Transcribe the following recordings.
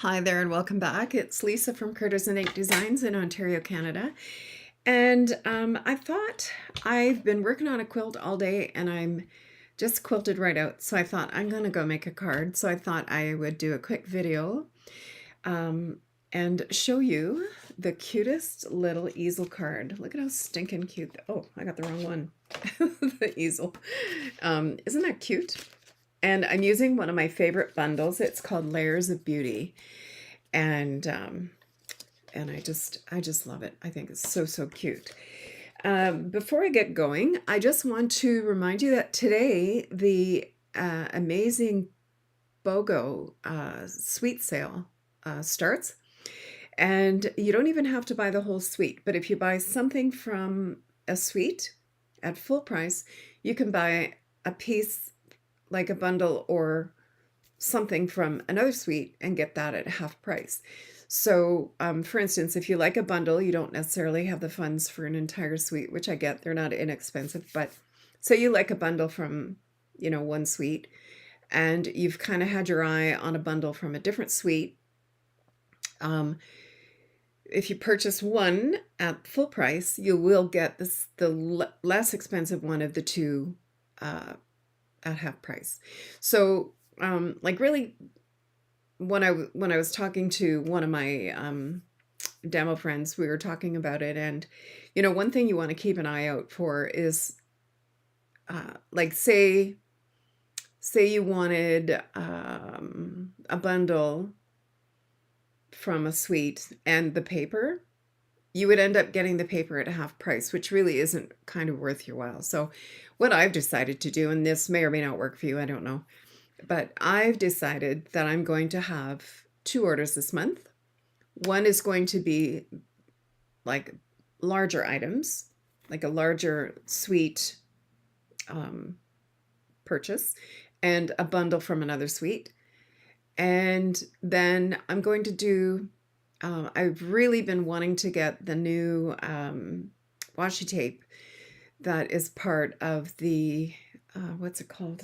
Hi there and welcome back. It's Lisa from Critters'n Designs in Ontario, Canada. And I thought I've been working on a quilt all day and I'm just quilted right out. So I thought I'm going to go make a card. So I thought I would do a quick video and show you the cutest little easel card. Look at how stinking cute. Oh, I got the wrong one. The easel. Isn't that cute? And I'm using one of my favorite bundles. It's called Layers of Beauty. And I just love it. I think it's so cute. Before I get going, I just want to remind you that today the amazing BOGO suite sale starts. And you don't even have to buy the whole suite, but if you buy something from a suite at full price, you can buy a piece like a bundle or something from another suite and get that at half price. So for instance, if you like a bundle, you don't necessarily have the funds for an entire suite, which I get, they're not inexpensive, but say you like a bundle from, you know, one suite and you've kind of had your eye on a bundle from a different suite. If you purchase one at full price, you will get the less expensive one of the two at half price. So like really, when I was talking to one of my demo friends, we were talking about it, and you know, one thing you want to keep an eye out for is like say you wanted a bundle from a suite and the paper, you would end up getting the paper at half price, which really isn't kind of worth your while. So what I've decided to do, and this may or may not work for you, I don't know, but I've decided that I'm going to have 2 orders this month. One is going to be like larger items, like a larger suite purchase, and a bundle from another suite. And then I'm going to do, I've really been wanting to get the new washi tape that is part of the, what's it called?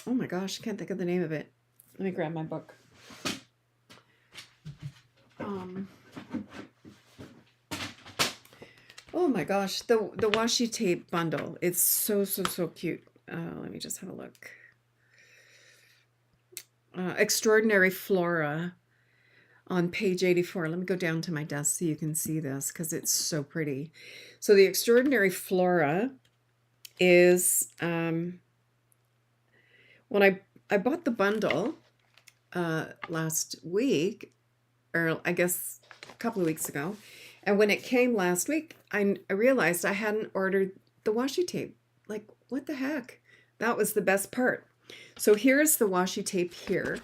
Oh my gosh, I can't think of the name of it. Let me grab my book. Oh my gosh, the washi tape bundle. It's so cute. Let me just have a look. Extraordinary Flora on page 84. Let me go down to my desk so you can see this because it's so pretty. So the Extraordinary Flora is, when I bought the bundle last week, or I guess a couple of weeks ago, and when it came last week, I realized I hadn't ordered the washi tape. Like, what the heck? That was the best part. So here's the washi tape here,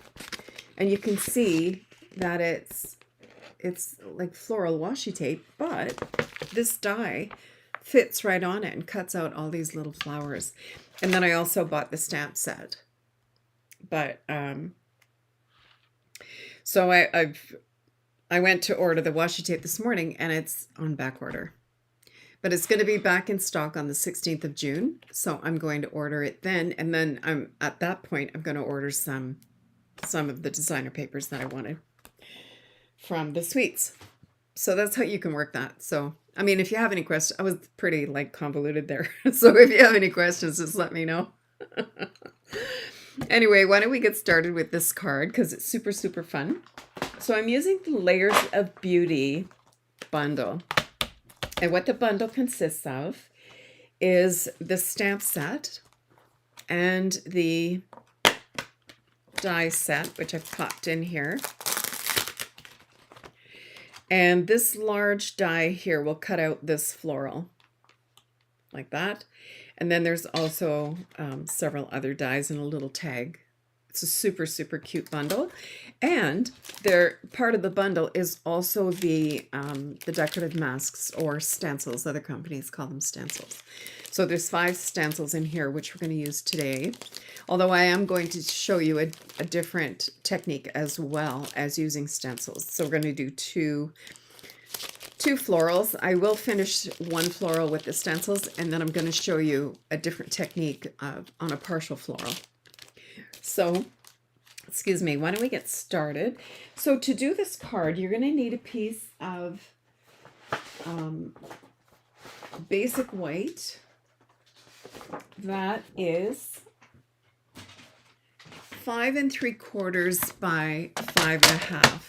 and you can see that it's like floral washi tape, but this die fits right on it and cuts out all these little flowers. And then I also bought the stamp set. But so I went to order the washi tape this morning and it's on back order. But it's going to be back in stock on the 16th of June. So I'm going to order it then. And then at that point, I'm going to order some of the designer papers that I wanted from the suites. So that's how you can work that. So, I mean, if you have any questions, I was pretty like convoluted there. So if you have any questions, just let me know. Anyway, why don't we get started with this card because it's super fun. So I'm using the Layers of Beauty bundle. And what the bundle consists of is the stamp set and the die set, which I've popped in here. And this large die here will cut out this floral like that. And then there's also several other dies and a little tag. It's a super cute bundle. And part of the bundle is also the decorative masks or stencils. Other companies call them stencils. So there's 5 stencils in here, which we're going to use today. Although I am going to show you a different technique as well as using stencils. So we're going to do two florals. I will finish one floral with the stencils, and then I'm going to show you a different technique on a partial floral. So excuse me, why don't we get started? So to do this card, you're going to need a piece of basic white that is 5 3/4 by 5 1/2.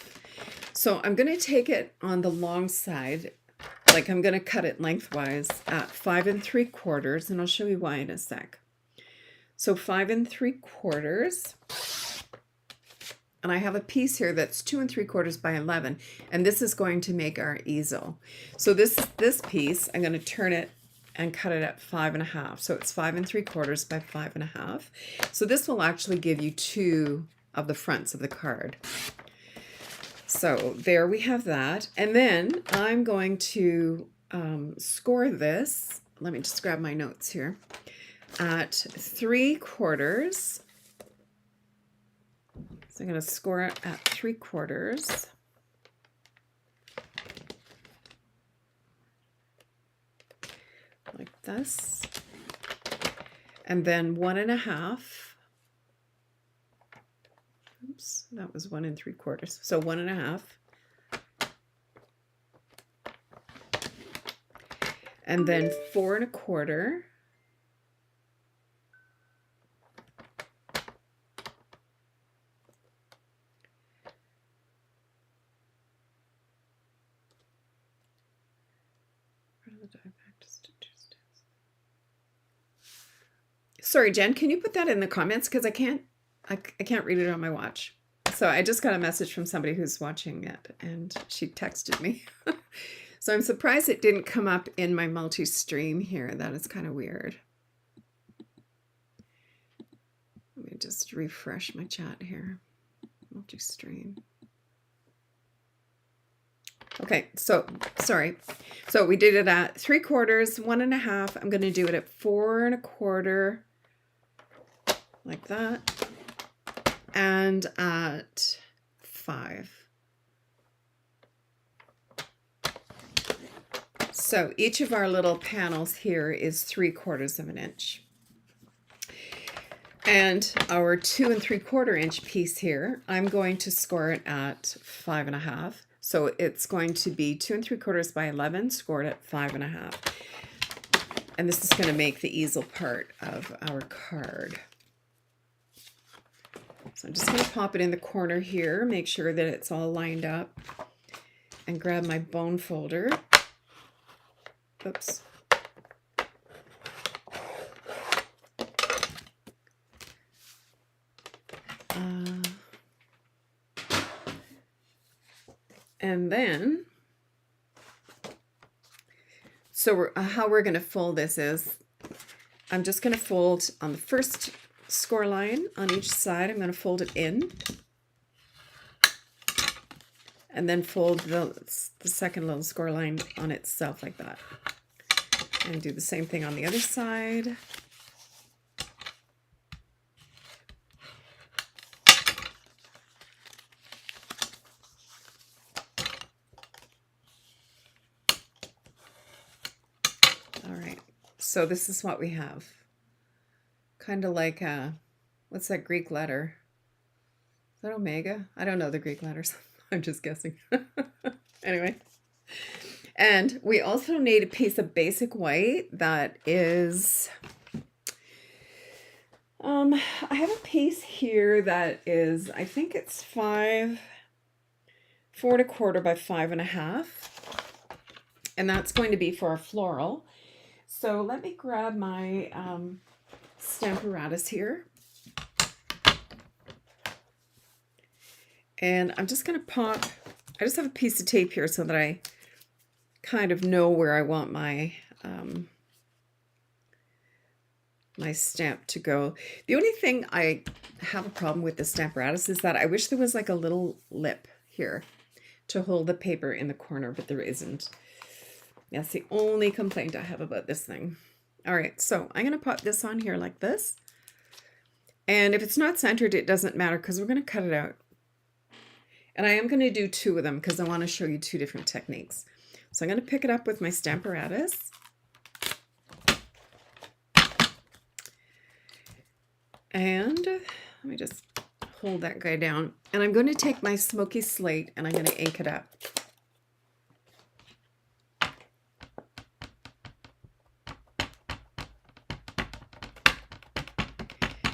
So I'm going to take it on the long side, like I'm going to cut it lengthwise at 5 3/4, and I'll show you why in a sec. So 5 3/4, and I have a piece here that's 2 3/4 by 11, and this is going to make our easel. So this piece, I'm going to turn it and cut it at 5 1/2. So it's 5 3/4 by 5 1/2. So this will actually give you 2 of the fronts of the card. So there we have that. And then I'm going to score this. Let me just grab my notes here. At 3/4. So I'm going to score it at 3/4. Like this. And then 1 1/2. Oops, that was 1 3/4. So 1 1/2. And then 4 1/4. Sorry, Jen, can you put that in the comments? Because I can't read it on my watch. So I just got a message from somebody who's watching it, and she texted me. So I'm surprised it didn't come up in my multi-stream here. That is kind of weird. Let me just refresh my chat here. Multi-stream. Okay, so sorry. So we did it at 3/4, 1 1/2. I'm going to do it at 4 1/4, like that, and at 5. So each of our little panels here is 3/4 of an inch. And our 2 3/4 inch piece here, I'm going to score it at 5 1/2. So it's going to be 2 3/4 by 11, scored at 5 1/2. And this is going to make the easel part of our card. So I'm just going to pop it in the corner here, make sure that it's all lined up, and grab my bone folder. Oops. And then, so how we're going to fold this is, I'm just going to fold on the first score line on each side. I'm going to fold it in, and then fold the second little score line on itself like that. And do the same thing on the other side. All right, so this is what we have. Kind of like, what's that Greek letter? Is that omega? I don't know the Greek letters. I'm just guessing. Anyway. And we also need a piece of basic white that is, I have a piece here that is, I think it's 4 1/4 by 5 1/2. And that's going to be for a floral. So let me grab my Stamparatus here. And I'm just going to pop, I just have a piece of tape here so that I kind of know where I want my my stamp to go. The only thing I have a problem with the Stamparatus is that I wish there was like a little lip here to hold the paper in the corner, but there isn't. That's the only complaint I have about this thing. All right, so I'm going to pop this on here like this. And if it's not centered, it doesn't matter because we're going to cut it out. And I am going to do 2 of them because I want to show you 2 different techniques. So I'm going to pick it up with my Stamparatus. And let me just hold that guy down. And I'm going to take my smoky slate and I'm going to ink it up.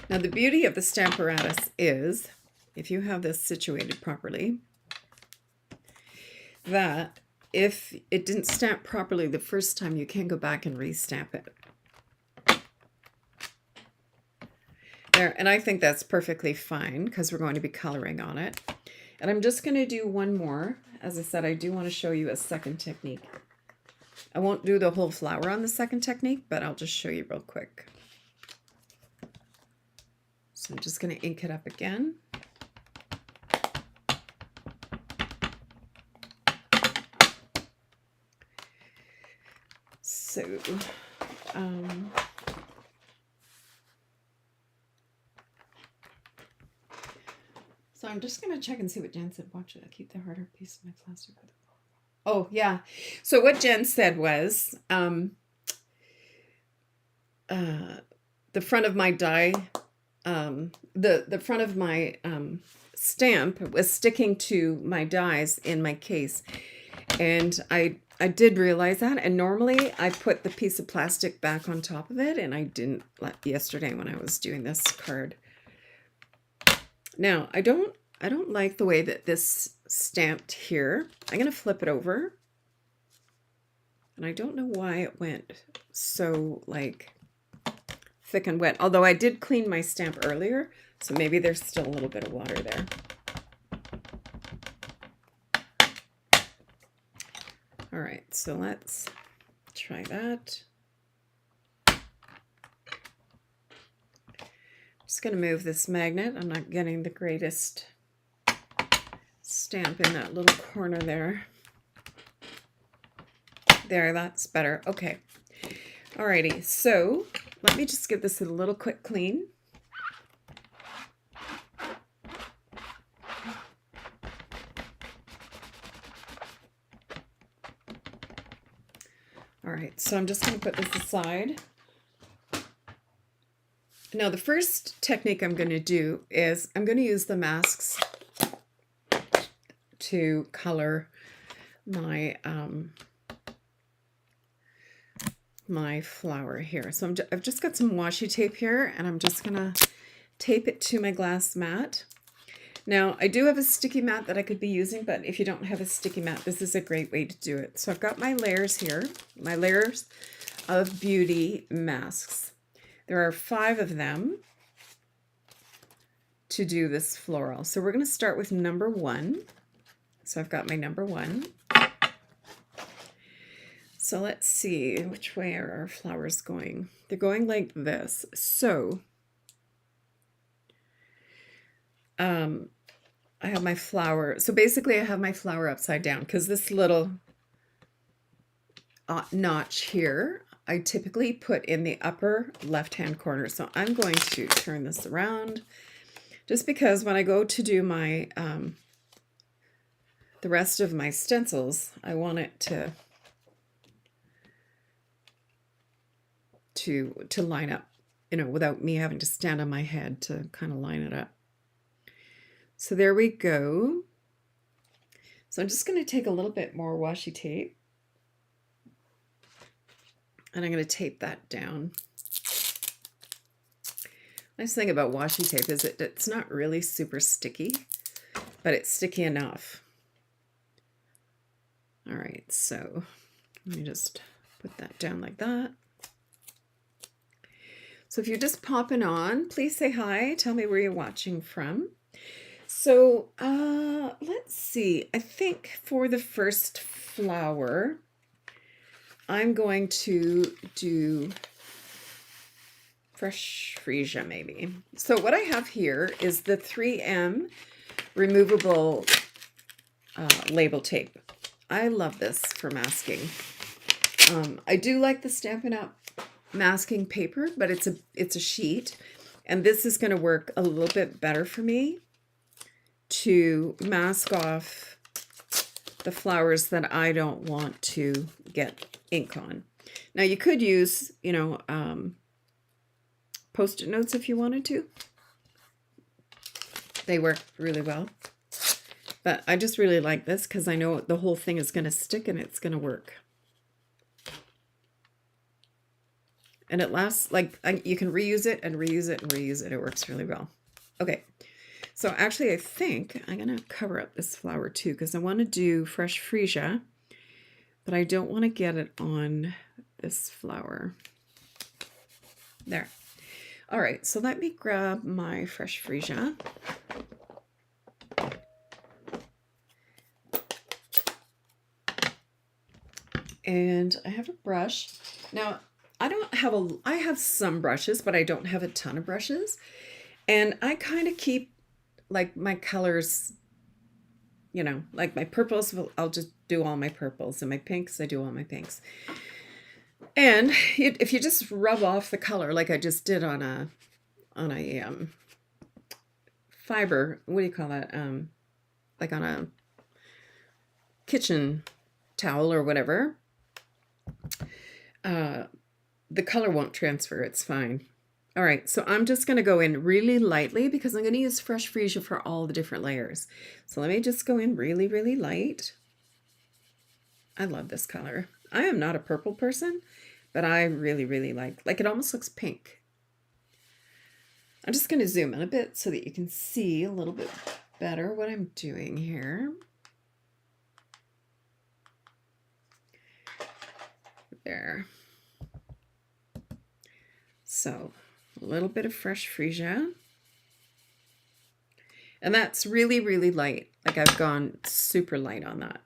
Now the beauty of the Stamparatus is, if you have this situated properly, that if it didn't stamp properly the first time, you can go back and re-stamp it. There, and I think that's perfectly fine because we're going to be coloring on it. And I'm just going to do one more. As I said, I do want to show you a second technique. I won't do the whole flower on the second technique, but I'll just show you real quick. So I'm just going to ink it up again. So, so I'm just going to check and see what Jen said. Watch it. I keep the harder piece of my plastic with it. Oh, yeah. So what Jen said was, the front of my die, the front of my stamp was sticking to my dies in my case. And I did realize that, and normally I put the piece of plastic back on top of it, and I didn't yesterday when I was doing this card. Now, I don't like the way that this stamped here. I'm going to flip it over. And I don't know why it went so like thick and wet, although I did clean my stamp earlier, so maybe there's still a little bit of water there. All right, so let's try that. Just going to move this magnet. I'm not getting the greatest stamp in that little corner there. There, that's better. Okay. Alrighty, so let me just give this a little quick clean. All right, so I'm just going to put this aside. Now, the first technique I'm going to do is I'm going to use the masks to color my my flower here. So I've just got some washi tape here, and I'm just going to tape it to my glass mat. Now, I do have a sticky mat that I could be using, but if you don't have a sticky mat, this is a great way to do it. So I've got my layers here, my layers of beauty masks. There are 5 of them to do this floral. So we're going to start with number 1. So I've got my number 1. So let's see, which way are our flowers going? They're going like this. So I have my flower. So basically I have my flower upside down because this little notch here, I typically put in the upper left-hand corner. So I'm going to turn this around just because when I go to do my, the rest of my stencils, I want it to line up, you know, without me having to stand on my head to kind of line it up. So there we go. So I'm just going to take a little bit more washi tape and I'm going to tape that down. Nice thing about washi tape is it's not really super sticky, but it's sticky enough. All right, so let me just put that down like that. So if you're just popping on, please say hi. Tell me where you're watching from. So let's see. I think for the first flower, I'm going to do fresh freesia maybe. So what I have here is the 3M removable label tape. I love this for masking. I do like the Stampin' Up! Masking paper, but it's a sheet, and this is going to work a little bit better for me to mask off the flowers that I don't want to get ink on. Now you could use, you know, Post-it notes if you wanted to. They work really well. But I just really like this because I know the whole thing is going to stick and it's going to work. And it lasts, like, you can reuse it and reuse it and reuse it. It works really well. Okay, so actually I think I'm going to cover up this flower too because I want to do fresh freesia, but I don't want to get it on this flower. There. All right, so let me grab my fresh freesia. And I have a brush. Now, I have some brushes, but I don't have a ton of brushes. And I kind of keep like my colors, you know, like my purples, I'll just do all my purples, and my pinks, I do all my pinks. And if you just rub off the color like I just did on a fiber, what do you call that? Like on a kitchen towel or whatever, the color won't transfer. It's fine. All right, so I'm just going to go in really lightly because I'm going to use fresh freesia for all the different layers. So let me just go in really, really light. I love this color. I am not a purple person, but I really, really like it almost looks pink. I'm just going to zoom in a bit so that you can see a little bit better what I'm doing here. There. So a little bit of fresh freesia. And that's really, really light. Like I've gone super light on that.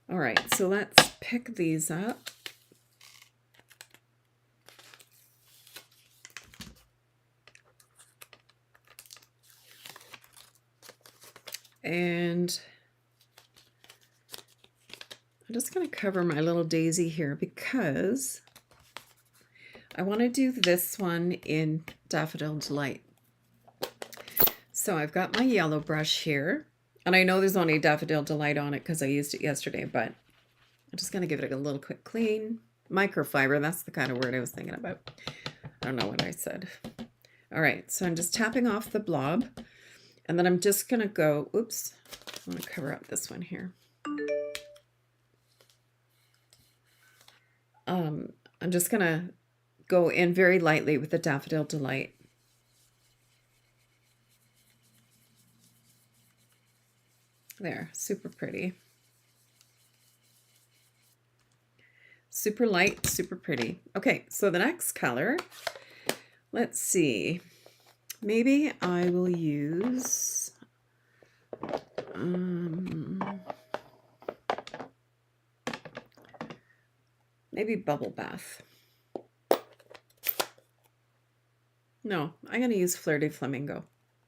All right, so let's pick these up. And I'm just going to cover my little daisy here because I want to do this one in Daffodil Delight. So I've got my yellow brush here, and I know there's only Daffodil Delight on it because I used it yesterday, but I'm just going to give it a little quick clean. Microfiber, that's the kind of word I was thinking about. I don't know what I said. All right, so I'm just tapping off the blob, and then I'm just going to go, oops, I want to cover up this one here. I'm just going to go in very lightly with the Daffodil Delight. There, super pretty. Super light, super pretty. Okay, so the next color, let's see. Maybe I will use maybe Bubble Bath. No, I'm going to use Flirty Flamingo.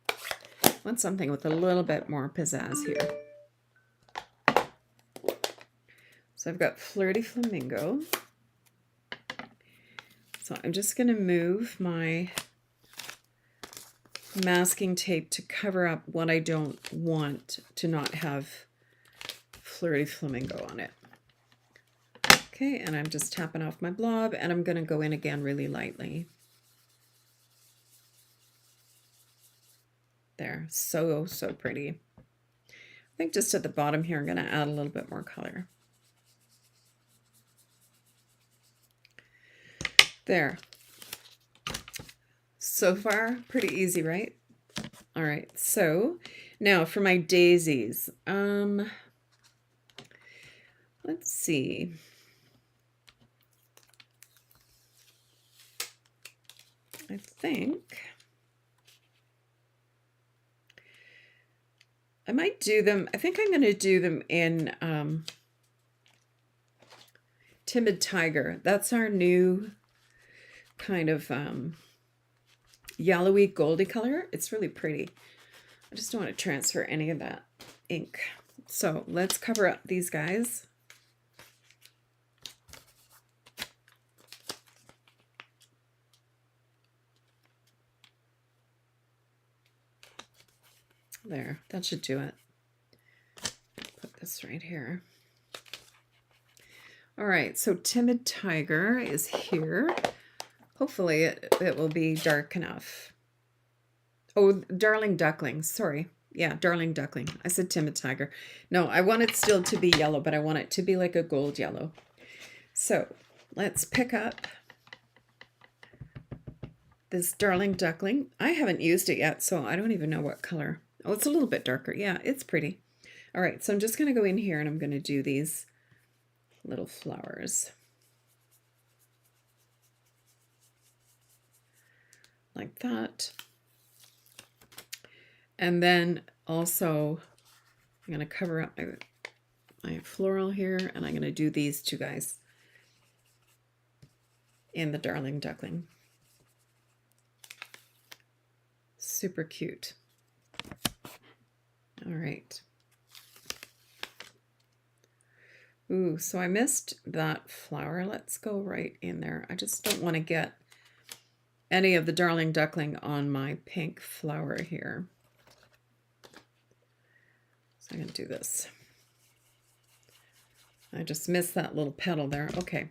I want something with a little bit more pizzazz here. So I've got Flirty Flamingo. So I'm just going to move my masking tape to cover up what I don't want to not have Flirty Flamingo on it. Okay, and I'm just tapping off my blob, and I'm going to go in again really lightly. There, so pretty. I think just at the bottom here, I'm going to add a little bit more color. There. So far, pretty easy, right? All right, so now for my daisies. Let's see. I think I might do them. I think I'm going to do them in Timid Tiger. That's our new kind of yellowy goldy color. It's really pretty. I just don't want to transfer any of that ink. So let's cover up these guys. There, that should do it. Put this right here. All right, so Timid Tiger is here. Hopefully it will be dark enough. Oh, darling duckling. Sorry. Yeah, darling duckling. I said timid tiger. No, I want it still to be yellow, but I want it to be like a gold yellow. So let's pick up this darling duckling. I haven't used it yet, so I don't even know what color. Oh, it's a little bit darker. Yeah, it's pretty. All right, so I'm just going to go in here and I'm going to do these little flowers. Like that. And then also I'm going to cover up my floral here, and I'm going to do these two guys in the darling duckling. Super cute. All right. Ooh, so I missed that flower. Let's go right in there. I just don't want to get any of the darling duckling on my pink flower here. So I'm going to do this. I just missed that little petal there. Okay.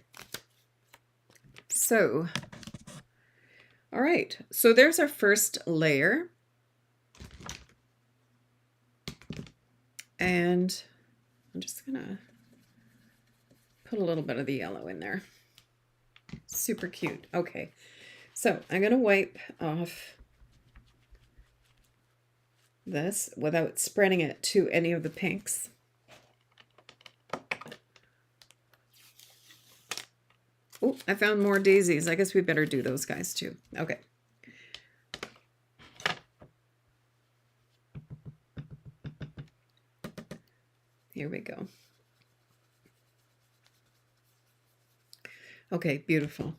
So, all right. So there's our first layer. And I'm just going to put a little bit of the yellow in there. Super cute. Okay. So I'm going to wipe off this without spreading it to any of the pinks. Oh, I found more daisies. I guess we better do those guys too. Okay. Here we go. Okay, beautiful.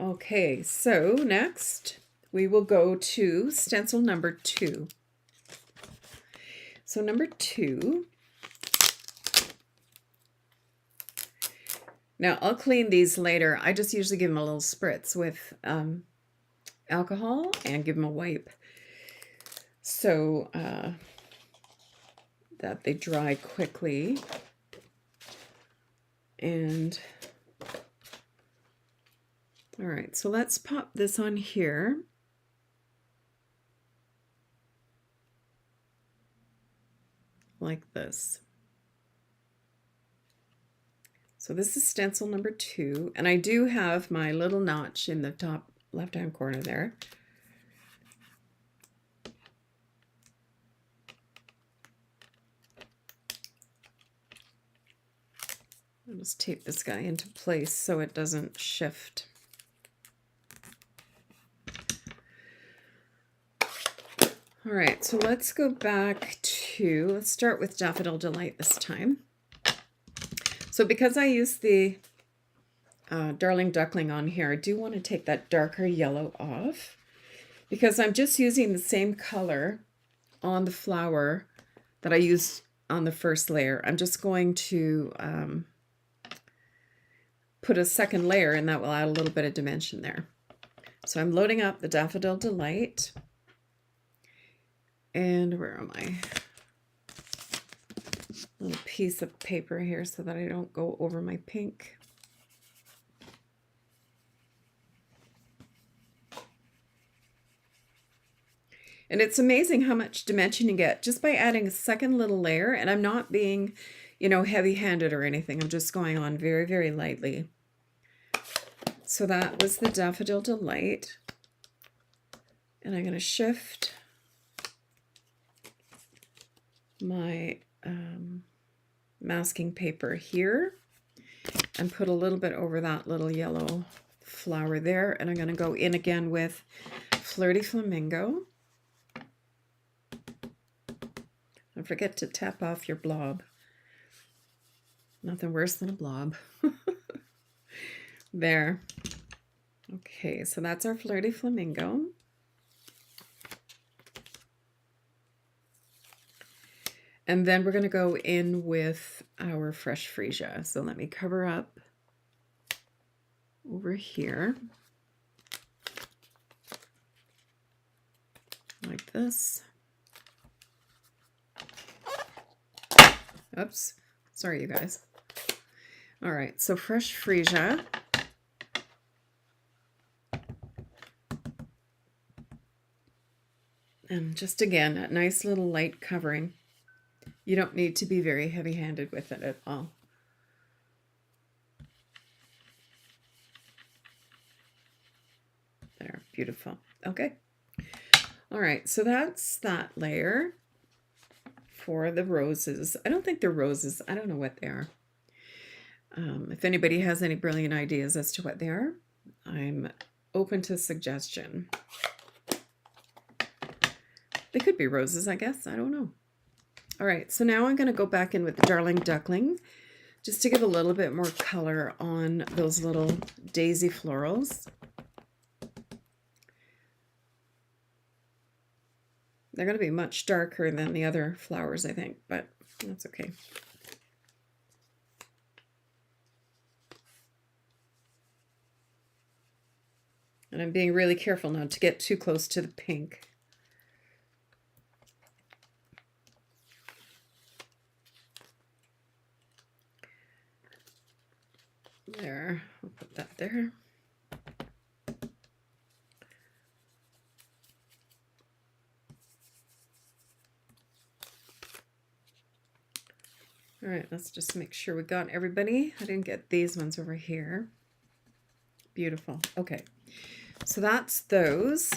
Okay, so next we will go to stencil number 2. So number 2, now I'll clean these later. I just usually give them a little spritz with alcohol and give them a wipe so that they dry quickly. And all right, so let's pop this on here. Like this. So this is stencil number 2, and I do have my little notch in the top left-hand corner there. I'll just tape this guy into place so it doesn't shift. All right, so let's go back to, let's start with Daffodil Delight this time. So because I used the darling duckling on here, I do want to take that darker yellow off because I'm just using the same color on the flower that I used on the first layer. I'm just going to put a second layer, and that will add a little bit of dimension there. So I'm loading up the Daffodil Delight. And where am I? Little piece of paper here so that I don't go over my pink. And it's amazing how much dimension you get just by adding a second little layer. And I'm not being, heavy-handed or anything. I'm just going on very, very lightly. So that was the Daffodil Delight. And I'm going to shift my masking paper here and put a little bit over that little yellow flower there. And I'm going to go in again with Flirty Flamingo. Don't forget to tap off your blob. Nothing worse than a blob. There. Okay, so that's our Flirty Flamingo. And then we're going to go in with our Fresh Freesia. So let me cover up over here like this. Oops, sorry you guys. All right, so Fresh Freesia. And just again, a nice little light covering. You don't need to be very heavy-handed with it at all. There, beautiful. Okay. All right, so that's that layer for the roses. I don't think they're roses. I don't know what they are. If anybody has any brilliant ideas as to what they are, I'm open to suggestion. They could be roses, I guess. I don't know. All right, so now I'm going to go back in with the Darling Duckling just to give a little bit more color on those little daisy florals. They're going to be much darker than the other flowers, I think, but that's okay. And I'm being really careful not to get too close to the pink. There, I'll put that there. All right, let's just make sure we got everybody. I didn't get these ones over here. Beautiful. Okay, so that's those.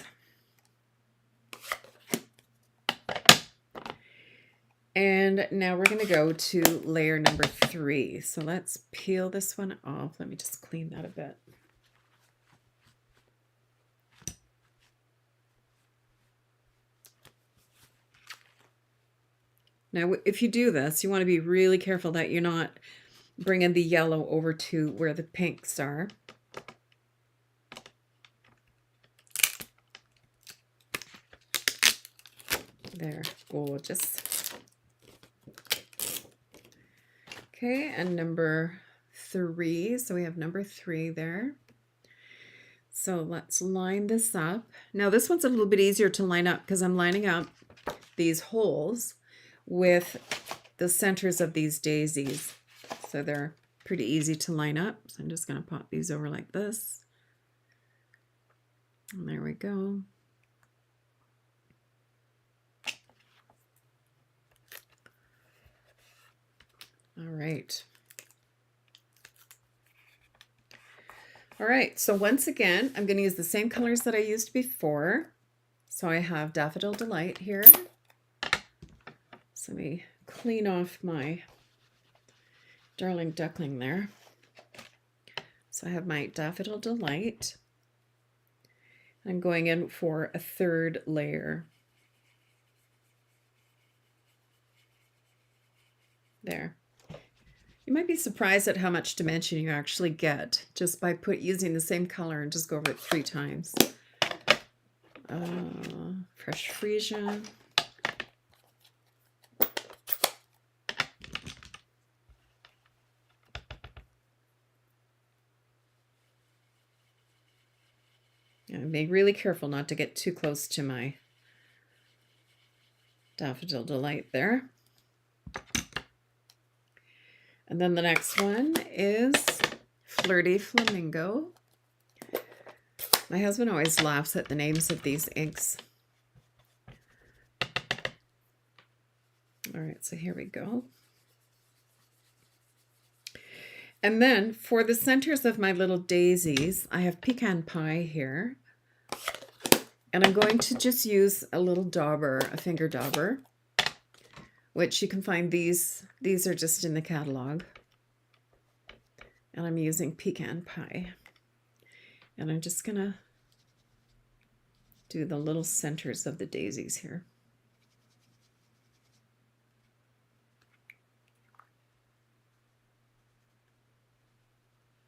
And now we're going to go to layer number 3. So let's peel this one off. Let me just clean that a bit. Now, if you do this, you want to be really careful that you're not bringing the yellow over to where the pinks are. There, gorgeous. Okay, and number 3. So we have number 3 there. So let's line this up. Now this one's a little bit easier to line up because I'm lining up these holes with the centers of these daisies. So they're pretty easy to line up. So I'm just going to pop these over like this. And there we go. All right. All right, so once again, I'm going to use the same colors that I used before. So I have Daffodil Delight here. So let me clean off my Darling Duckling there. So I have my Daffodil Delight. I'm going in for a 3rd layer. There. You might be surprised at how much dimension you actually get just by using the same color and just go over it 3 times. Fresh freesia. I'm being really careful not to get too close to my Daffodil Delight there. And then the next one is Flirty Flamingo. My husband always laughs at the names of these inks. All right, so here we go. And then for the centers of my little daisies, I have Pecan Pie here. And I'm going to just use a little dauber, a finger dauber, which you can find these are just in the catalog. And I'm using Pecan Pie. And I'm just gonna do the little centers of the daisies here.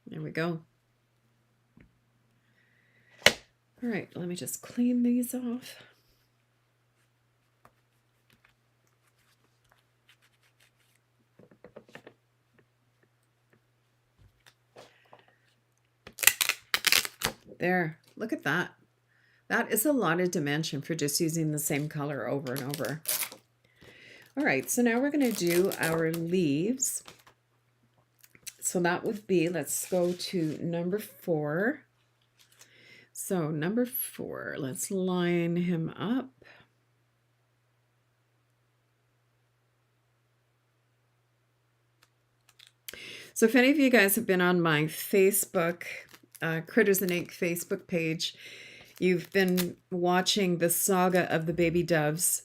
There we go. All right, let me just clean these off. There, look at that. That is a lot of dimension for just using the same color over and over. All right, so now we're going to do our leaves. So that would be, let's go to number 4. So number 4, let's line him up. So if any of you guys have been on my Facebook, Critters'n Facebook page, you've been watching the saga of the baby doves.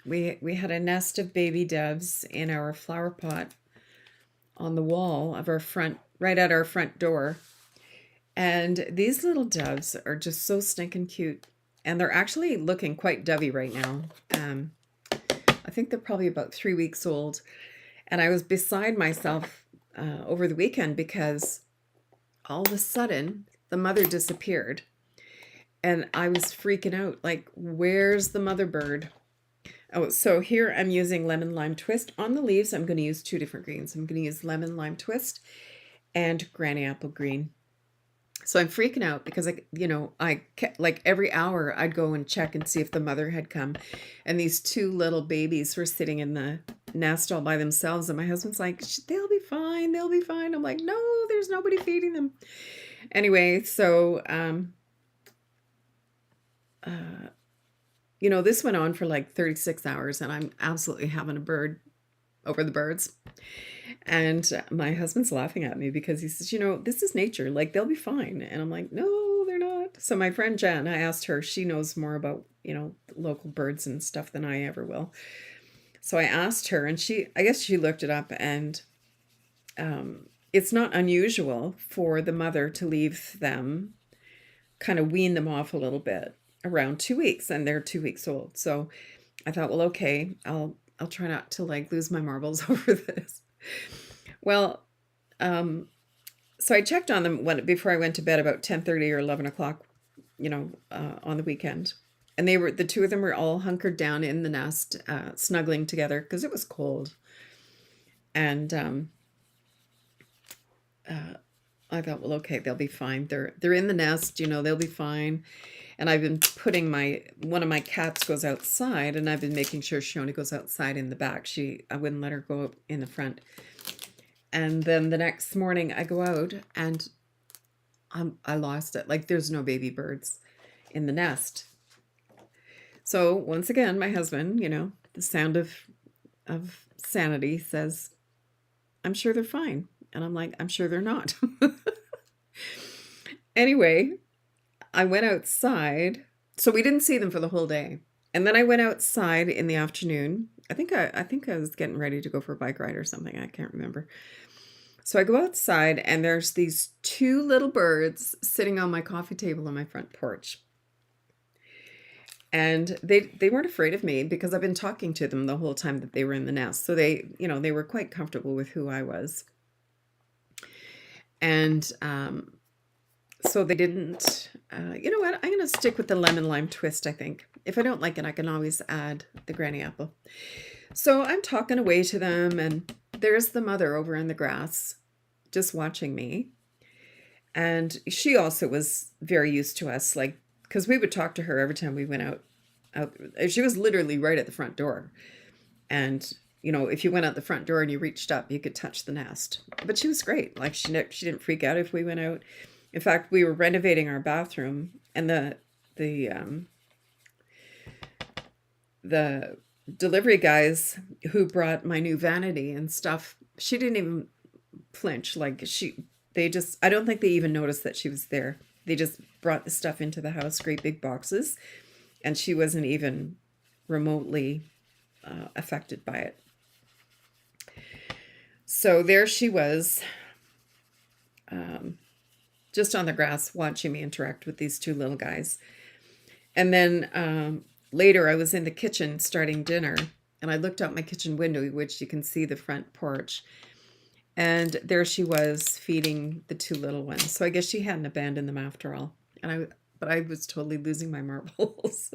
We had a nest of baby doves in our flower pot on the wall of our front, right at our front door. And these little doves are just so stinking cute. And they're actually looking quite dovey right now. I think they're probably about 3 weeks old. And I was beside myself over the weekend because all of a sudden the mother disappeared. And I was freaking out, like, where's the mother bird? Oh, so here I'm using lemon lime twist. On the leaves, I'm going to use 2 different greens. I'm going to use lemon lime twist and granny apple green. So I'm freaking out because I kept, like, every hour I'd go and check and see if the mother had come. And these 2 little babies were sitting in the nest all by themselves. And my husband's like, they'll be fine. They'll be fine. I'm like, no, there's nobody feeding them. Anyway, so, this went on for like 36 hours and I'm absolutely having a bird over the birds. And my husband's laughing at me because he says, this is nature. Like, they'll be fine. And I'm like, no, they're not. So my friend Jen, I asked her, she knows more about, local birds and stuff than I ever will. So I asked her and I guess she looked it up, and it's not unusual for the mother to leave them, kind of wean them off a little bit around 2 weeks, and they're 2 weeks old. So I thought, well, okay, I'll try not to like lose my marbles over this. Well, so I checked on them before I went to bed about 10:30 or 11 o'clock, on the weekend. And the 2 of them were all hunkered down in the nest, snuggling together because it was cold. And I thought, well, okay, they'll be fine. They're in the nest, they'll be fine. And I've been putting one of my cats goes outside, and I've been making sure she only goes outside in the back. I wouldn't let her go up in the front. And then the next morning I go out and I lost it. Like, there's no baby birds in the nest. So once again, my husband, the sound of sanity, says, I'm sure they're fine. And I'm like, I'm sure they're not. Anyway, I went outside. So we didn't see them for the whole day. And then I went outside in the afternoon. I think I was getting ready to go for a bike ride or something. I can't remember. So I go outside and there's these 2 little birds sitting on my coffee table on my front porch. And they weren't afraid of me because I've been talking to them the whole time that they were in the nest. So they were quite comfortable with who I was. And so they didn't, you know what? I'm going to stick with the lemon lime twist, I think. If I don't like it, I can always add the granny apple. So I'm talking away to them, and there's the mother over in the grass just watching me. And she also was very used to us, like, because we would talk to her every time we went out. She was literally right at the front door. And, if you went out the front door and you reached up, you could touch the nest. But she was great. Like, she didn't freak out if we went out. In fact, we were renovating our bathroom, and the delivery guys who brought my new vanity and stuff, she didn't even flinch. Like, I don't think they even noticed that she was there. They just brought the stuff into the house, great big boxes, and she wasn't even remotely affected by it. So there she was, just on the grass watching me interact with these 2 little guys. And then later I was in the kitchen starting dinner, and I looked out my kitchen window, which you can see the front porch. And there she was feeding the 2 little ones. So I guess she hadn't abandoned them after all. But I was totally losing my marbles.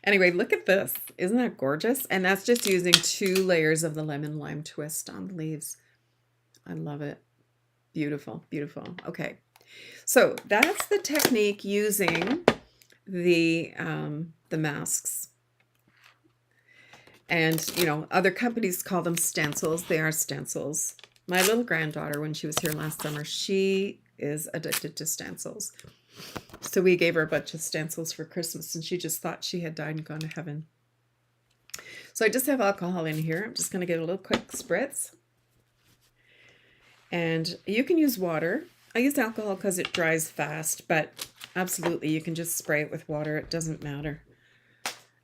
Anyway, look at this. Isn't that gorgeous? And that's just using 2 layers of the lemon lime twist on the leaves. I love it. Beautiful, beautiful. Okay. So that's the technique using the masks. And, other companies call them stencils. They are stencils. My little granddaughter, when she was here last summer, she is addicted to stencils. So we gave her a bunch of stencils for Christmas, and she just thought she had died and gone to heaven. So I just have alcohol in here. I'm just going to get a little quick spritz. And you can use water. I use alcohol because it dries fast, but absolutely you can just spray it with water. It doesn't matter.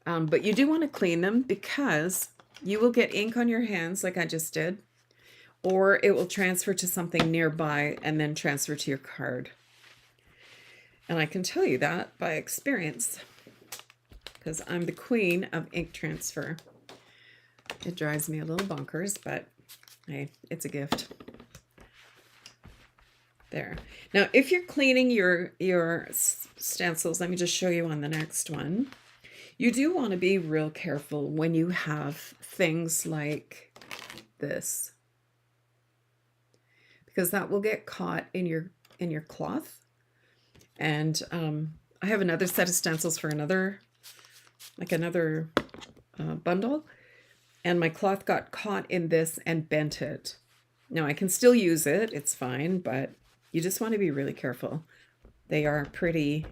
But you do want to clean them because you will get ink on your hands like I just did, or it will transfer to something nearby and then transfer to your card. And I can tell you that by experience because I'm the queen of ink transfer. It drives me a little bonkers, but hey, it's a gift. There. Now, if you're cleaning your stencils, let me just show you on the next one. You do want to be real careful when you have things like this, because that will get caught in your cloth. And I have another set of stencils for another bundle, and my cloth got caught in this and bent it. Now I can still use it, it's fine, but you just want to be really careful. They are pretty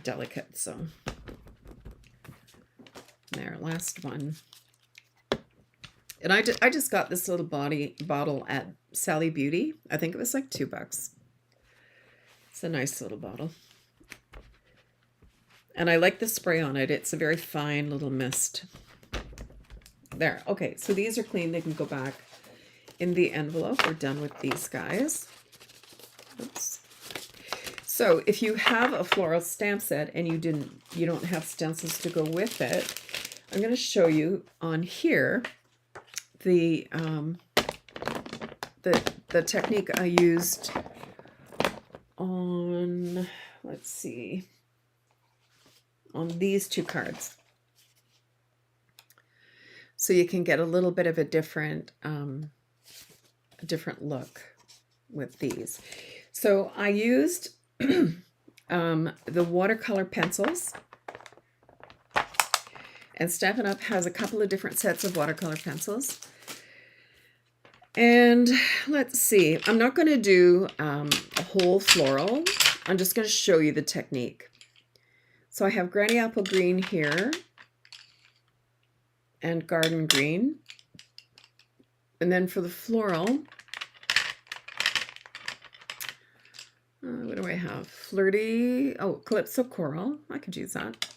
delicate. So there, last one. And I just got this little bottle at Sally Beauty. I think it was like $2. It's a nice little bottle. And I like the spray on it. It's a very fine little mist. There. Okay, so these are clean. They can go back in the envelope. We're done with these guys. Oops. So if you have a floral stamp set and you don't have stencils to go with it, I'm going to show you on here the technique I used on, let's see, on these two cards. So you can get a little bit of a different look with these. So I used the watercolor pencils, and Stampin' Up! Has a couple of different sets of watercolor pencils. And let's see, I'm not going to do a whole floral. I'm just going to show you the technique. So I have Granny Apple Green here and Garden Green. And then for the floral, what do I have? Flirty, oh, Calypso Coral. I could use that.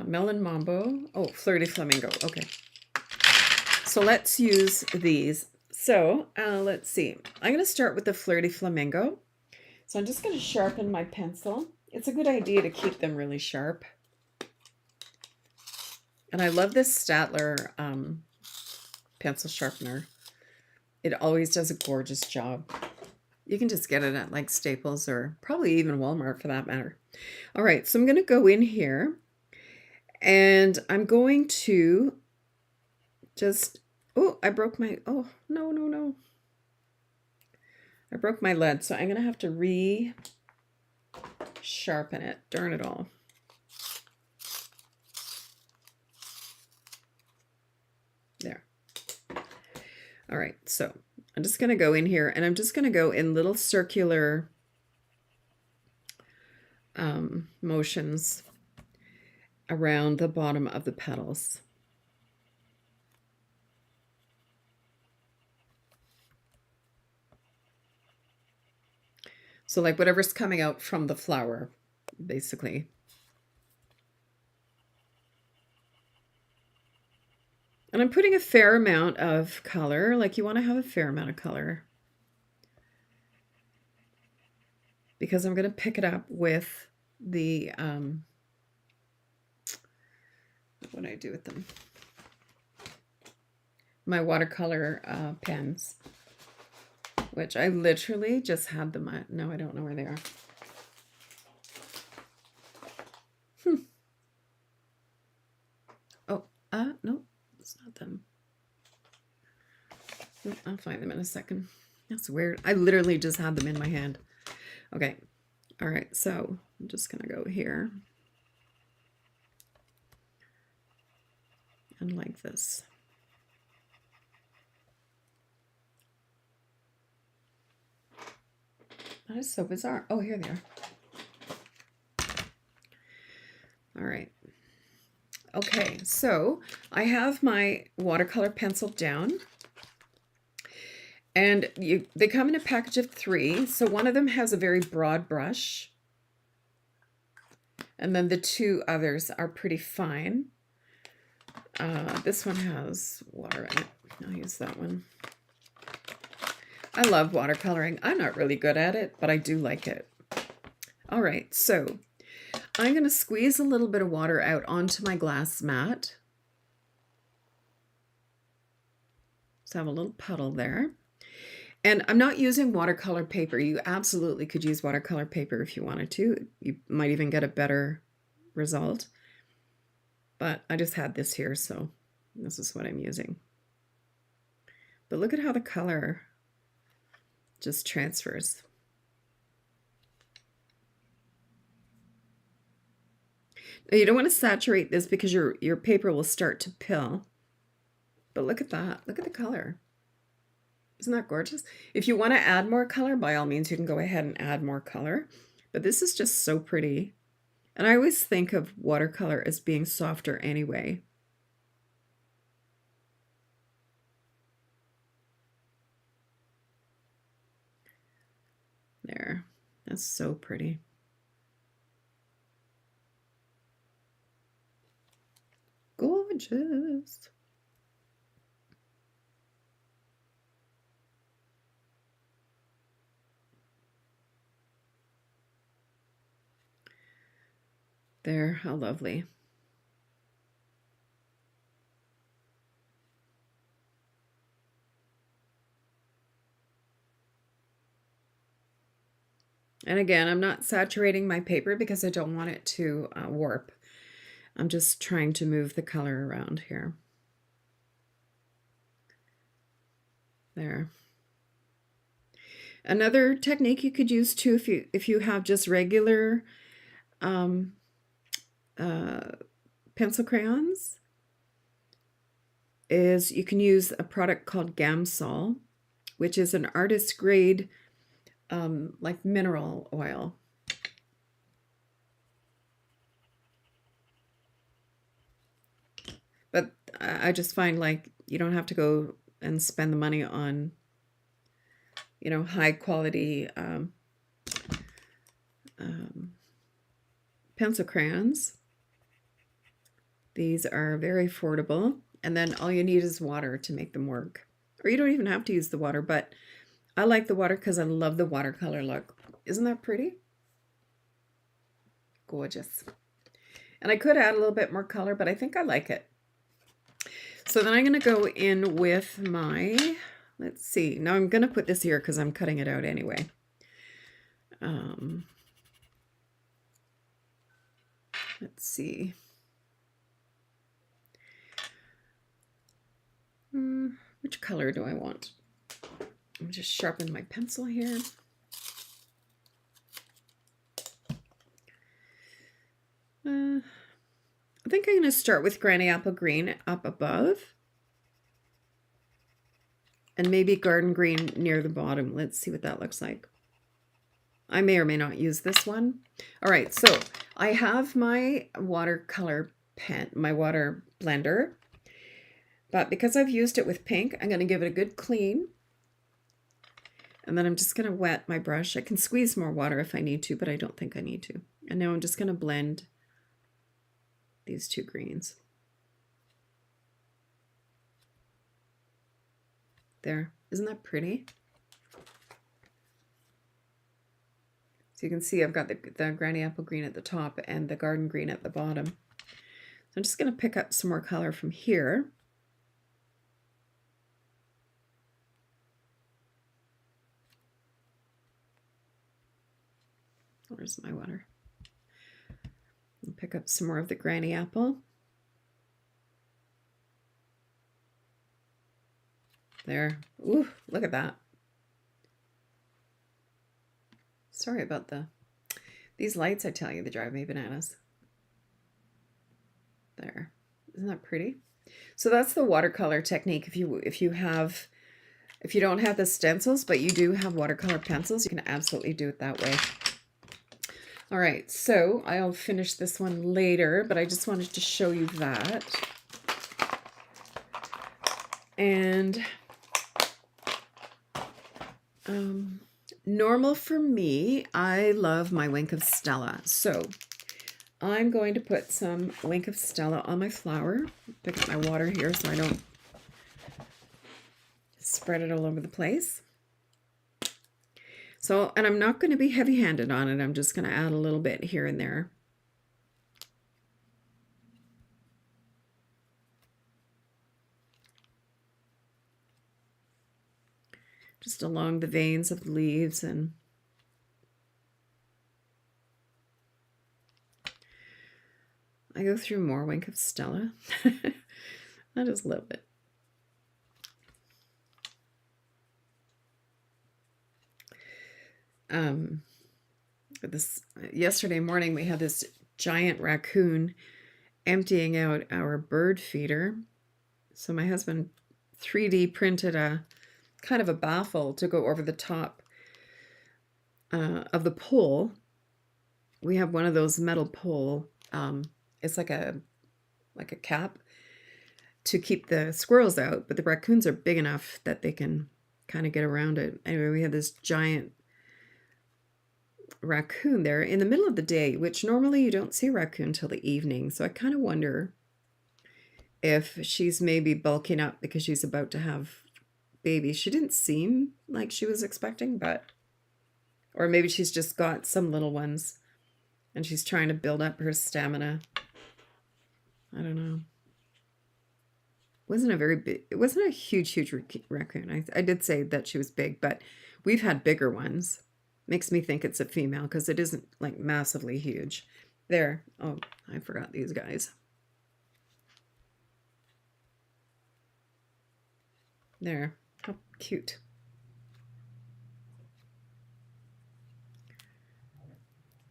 Melon Mambo. Oh, Flirty Flamingo. Okay. So let's use these. So let's see. I'm going to start with the Flirty Flamingo. So I'm just going to sharpen my pencil. It's a good idea to keep them really sharp. And I love this Statler pencil sharpener. It always does a gorgeous job. You can just get it at like Staples or probably even Walmart for that matter. All right, so I'm going to go in here and I'm going to just, oh, I broke my, oh, no. I broke my lead, so I'm going to have to re-sharpen it. Darn it all. There. All right, so I'm just going to go in here and I'm just going to go in little circular motions around the bottom of the petals. So like whatever's coming out from the flower, basically. And I'm putting a fair amount of color, like you want to have a fair amount of color, because I'm going to pick it up with the, what do I do with them? My watercolor pens, which I literally just had them at, no, I don't know where they are. Oh, no. It's not them. I'll find them in a second. That's weird. I literally just had them in my hand. Okay. All right. So I'm just going to go here. And like this. That is so bizarre. Oh, here they are. All right. Okay, so I have my watercolor pencil down, And they come in a package of 3. So one of them has a very broad brush. And then the 2 others are pretty fine. This one has water in it. I'll use that one. I love watercoloring. I'm not really good at it, but I do like it. All right, so I'm going to squeeze a little bit of water out onto my glass mat. So I have a little puddle there. And I'm not using watercolor paper. You absolutely could use watercolor paper if you wanted to. You might even get a better result. But I just had this here, so this is what I'm using. But look at how the color just transfers. Now, you don't want to saturate this because your paper will start to pill. But look at that. Look at the color. Isn't that gorgeous? If you want to add more color, by all means, you can go ahead and add more color. But this is just so pretty. And I always think of watercolor as being softer anyway. There. That's so pretty. Gorgeous. There, how lovely. And again, I'm not saturating my paper because I don't want it to warp. I'm just trying to move the color around here. There. Another technique you could use too, if you have just regular pencil crayons, is you can use a product called Gamsol, which is an artist grade like mineral oil. But I just find like you don't have to go and spend the money on, you know, high quality pencil crayons. These are very affordable, and then all you need is water to make them work. Or you don't even have to use the water, but I like the water because I love the watercolor look. Isn't that pretty? Gorgeous. And I could add a little bit more color, but I think I like it. So then I'm going to go in with my, let's see. Now I'm going to put this here because I'm cutting it out anyway. Let's see. Which color do I want? I'm just sharpen my pencil here. I think I'm going to start with Granny Apple Green up above. And maybe Garden Green near the bottom. Let's see what that looks like. I may or may not use this one. All right, so I have my watercolor pen, my water blender. But because I've used it with pink, I'm going to give it a good clean. And then I'm just going to wet my brush. I can squeeze more water if I need to, but I don't think I need to. And now I'm just going to blend these 2 greens. There. Isn't that pretty? So you can see I've got the Granny Apple Green at the top and the Garden Green at the bottom. So I'm just going to pick up some more color from here. Where's my water? And pick up some more of the Granny Apple. There. Ooh, look at that. Sorry about these lights, I tell you, they drive me bananas. There. Isn't that pretty? So that's the watercolor technique. If you don't have the stencils, but you do have watercolor pencils, you can absolutely do it that way. All right, so I'll finish this one later, but I just wanted to show you that. And Normal for me, I love my Wink of Stella. So I'm going to put some Wink of Stella on my flower. Pick up my water here so I don't spread it all over the place. So, and I'm not going to be heavy-handed on it. I'm just going to add a little bit here and there. Just along the veins of the leaves, and I go through more Wink of Stella. I just love it. Yesterday morning we had this giant raccoon emptying out our bird feeder. So my husband 3D printed a kind of a baffle to go over the top of the pole. We have one of those metal pole. It's like a cap to keep the squirrels out, but the raccoons are big enough that they can kind of get around it. Anyway, we had this giant raccoon there in the middle of the day, which normally you don't see a raccoon till the evening. So I kind of wonder if she's maybe bulking up because she's about to have babies. She didn't seem like she was expecting, but, or maybe she's just got some little ones and she's trying to build up her stamina. I don't know. It wasn't a huge raccoon. I did say that she was big, but we've had bigger ones. Makes me think it's a female because it isn't like massively huge. There. Oh, I forgot these guys. There. How cute.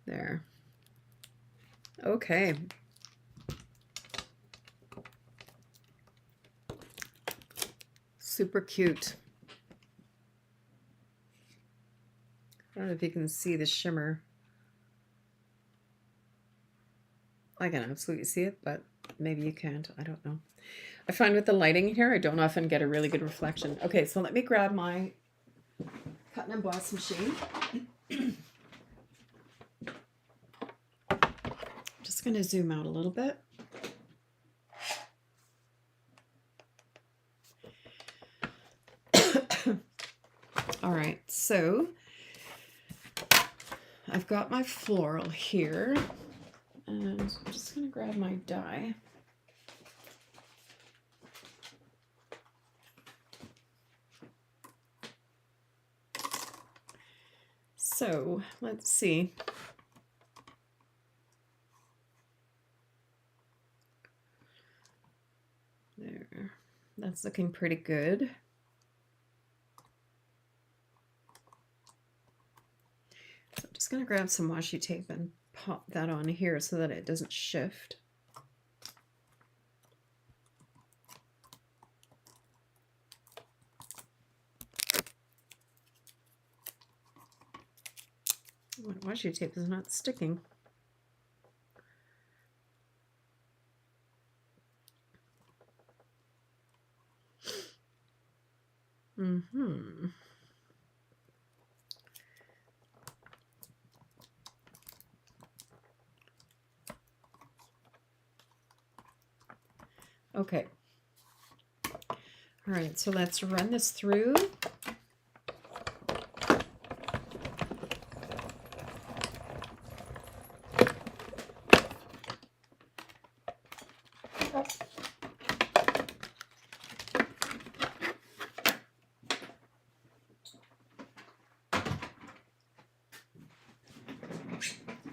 There. Okay. Super cute. I don't know if you can see the shimmer. I can absolutely see it, but maybe you can't. I don't know. I find with the lighting here, I don't often get a really good reflection. Okay, so let me grab my cut and emboss machine. Just going to zoom out a little bit. All right, so I've got my floral here, and I'm just going to grab my die. So let's see. There, that's looking pretty good. So I'm just going to grab some washi tape and pop that on here so that it doesn't shift. My washi tape is not sticking. Okay. All right, so let's run this through.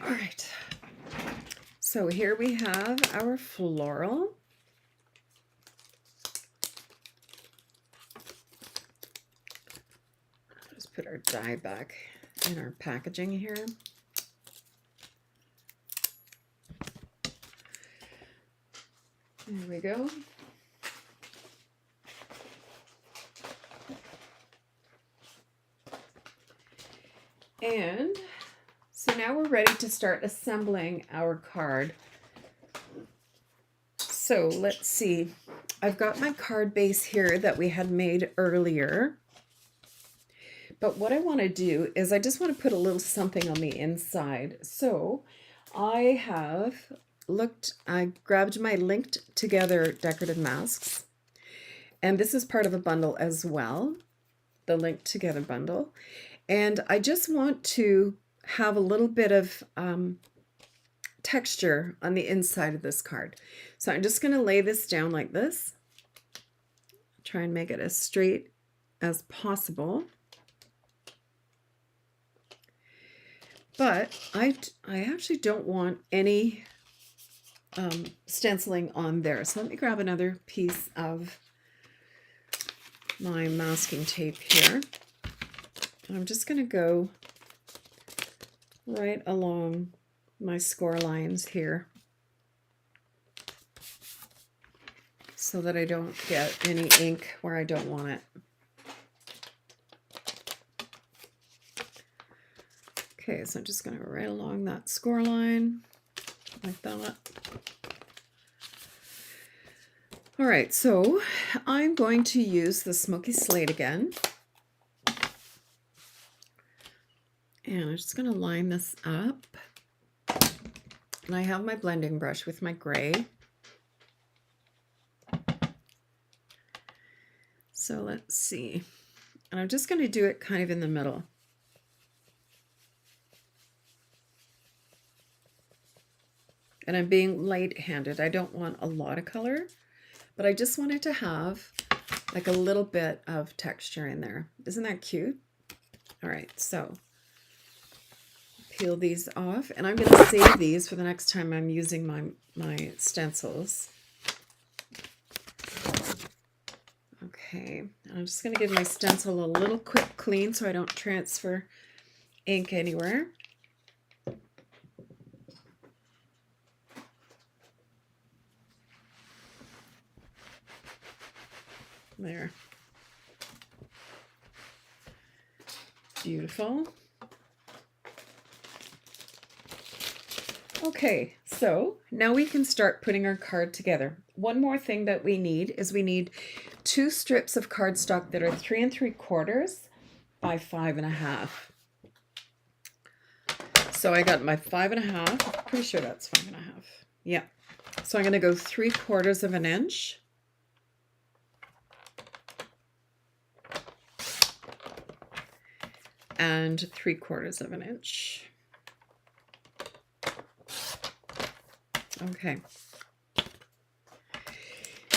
All right, so here we have our floral. Just put our die back in our packaging here. There we go. And so now we're ready to start assembling our card. So let's see. I've got my card base here that we had made earlier. But what I want to do is I just want to put a little something on the inside. So I grabbed my linked together decorative masks, and this is part of a bundle as well, the linked together bundle. And I just want to have a little bit of texture on the inside of this card. So I'm just going to lay this down like this. Try and make it as straight as possible. But I actually don't want any stenciling on there. So let me grab another piece of my masking tape here. I'm just going to go right along my score lines here so that I don't get any ink where I don't want it. Okay, so I'm just going to go right along that score line like that. All right, so I'm going to use the Smoky Slate again. And I'm just going to line this up. And I have my blending brush with my gray. So let's see. And I'm just going to do it kind of in the middle. And I'm being light-handed. I don't want a lot of color, but I just wanted to have like a little bit of texture in there. Isn't that cute? All right, so peel these off, and I'm going to save these for the next time I'm using my stencils. Okay, I'm just going to give my stencil a little quick clean so I don't transfer ink anywhere. There. Beautiful. Okay, so now we can start putting our card together. One more thing that we need is we need 2 strips of cardstock that are 3 3/4 by 5 1/2. So I got my 5 1/2. I'm pretty sure that's 5 1/2. Yeah. So I'm going to go 3/4 of an inch. And 3/4 of an inch. Okay.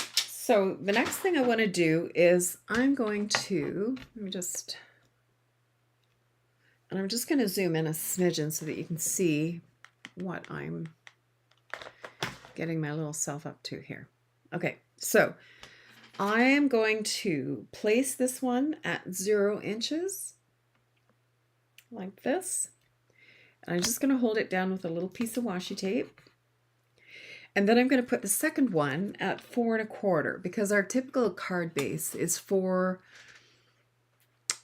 So the next thing I want to do is I'm going to, I'm just going to zoom in a smidgen so that you can see what I'm getting my little self up to here. Okay, so I am going to place this one at 0 inches. Like this, and I'm just going to hold it down with a little piece of washi tape, and then I'm going to put the second one at 4 1/4 because our typical card base is 4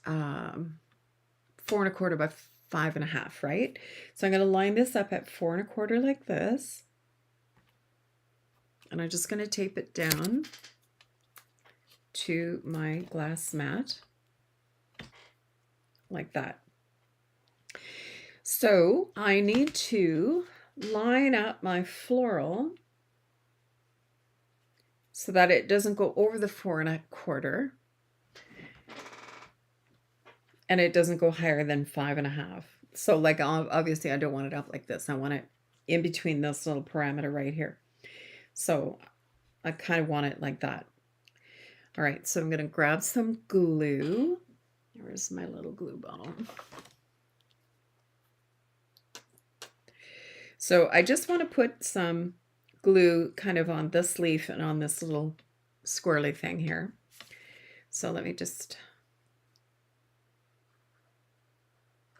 1/4 by 5 1/2, right? So I'm going to line this up at 4 1/4 like this, and I'm just going to tape it down to my glass mat like that. So I need to line up my floral so that it doesn't go over the 4 1/4 and it doesn't go higher than 5 1/2. So like obviously I don't want it up like this. I want it in between this little parameter right here. So I kind of want it like that. All right, so I'm going to grab some glue. Where's my little glue bottle? So I just want to put some glue kind of on this leaf and on this little squirrely thing here. So let me just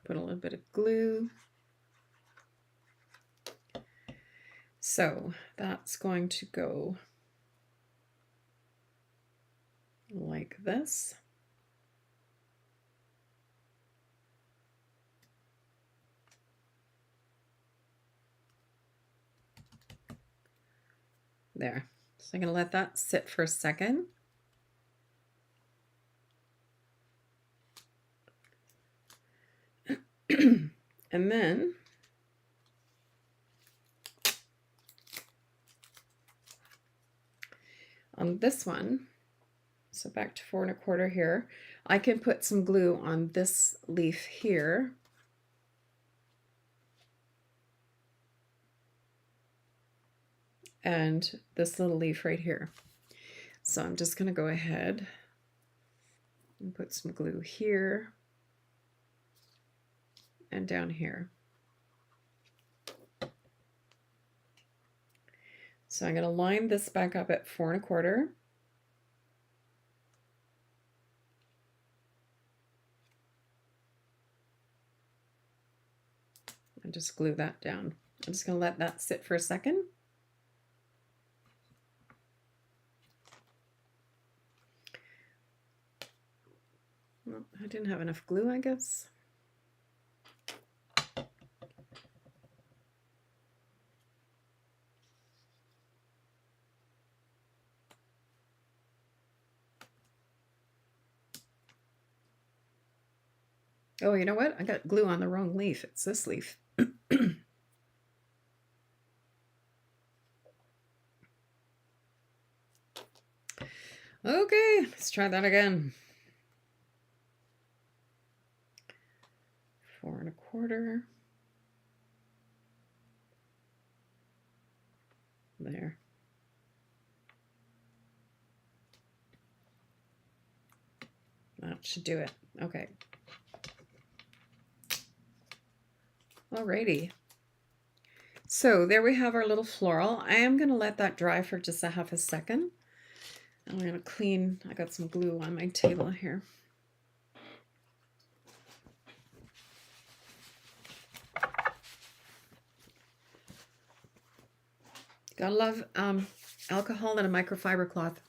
put a little bit of glue. So that's going to go like this. There. So I'm going to let that sit for a second. And then on this one, so back to 4 1/4 here, I can put some glue on this leaf here. And this little leaf right here. So I'm just going to go ahead and put some glue here and down here. So I'm going to line this back up at 4 1/4. And just glue that down. I'm just going to let that sit for a second. Well, I didn't have enough glue, I guess. Oh, you know what? I got glue on the wrong leaf. It's this leaf. Okay, let's try that again. 4 1/4. There. That should do it. Okay. Alrighty. So there we have our little floral. I am going to let that dry for just a half a second. I'm going to clean, I got some glue on my table here. Gotta love alcohol and a microfiber cloth.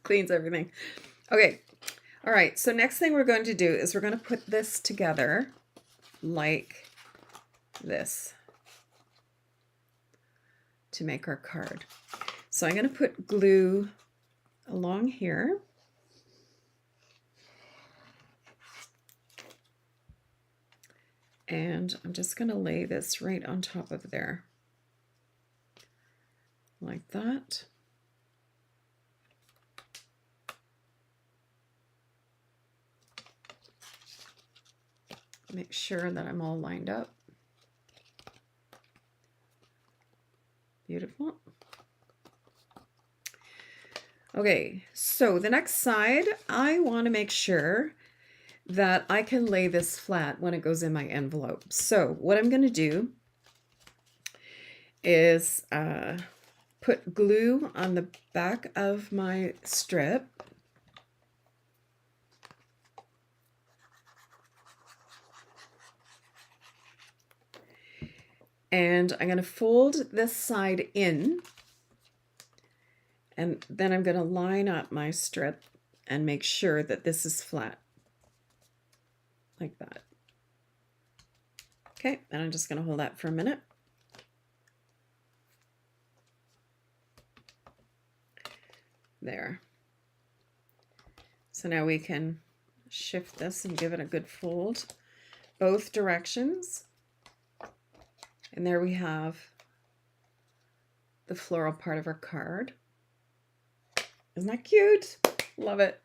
Cleans everything. Okay. All right. So next thing we're going to do is we're going to put this together like this to make our card. So I'm going to put glue along here. And I'm just going to lay this right on top of there. Like that. Make sure that I'm all lined up. Beautiful. Okay, so the next side, I want to make sure that I can lay this flat when it goes in my envelope. So what I'm going to do is put glue on the back of my strip. And I'm going to fold this side in. And then I'm going to line up my strip and make sure that this is flat. Like that. Okay, and I'm just going to hold that for a minute. There. So now we can shift this and give it a good fold both directions. And there we have the floral part of our card. Isn't that cute? Love it.